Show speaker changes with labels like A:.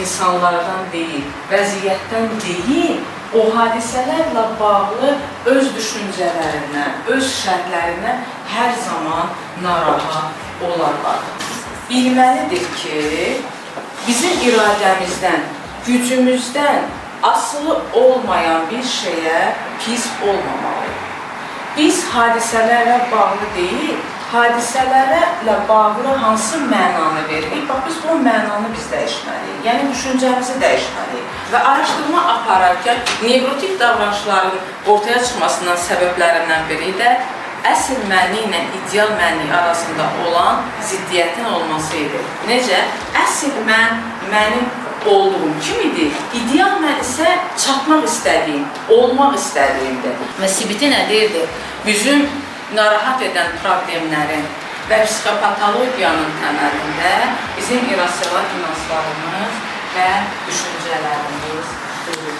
A: insanlardan deyil, vəziyyətdən deyil, o hadisələrlə bağlı öz düşüncələrinə, öz şərhlərinə hər zaman narahat olarlar. Bilməlidir ki, bizim iradəmizdən, gücümüzdən asılı olmayan bir şeyə pis olmamalıyıq. Biz hadisələrlə bağlı deyil, hadisələrlə bağlı hansı mənanı veririk? Bax, biz bu mənanı biz dəyişməliyik, yəni düşüncəmizi dəyişməliyik. Və araşdırma apararkən nevrotik davranışların ortaya çıxmasından səbəblərindən biri də əsl mənni ilə ideal mənni arasında olan ziddiyyətin olması idi. Necə? Əsl mən mənim olduğum kimidir, ideal mən isə çatmaq istədiyim, olmaq istədiyimdir. Və CBT nə deyirdi? Bizim narahat edən problemlərin və psixopatologiyanın təməlində bizim irrasional inanclarımız və düşüncələrimiz durur.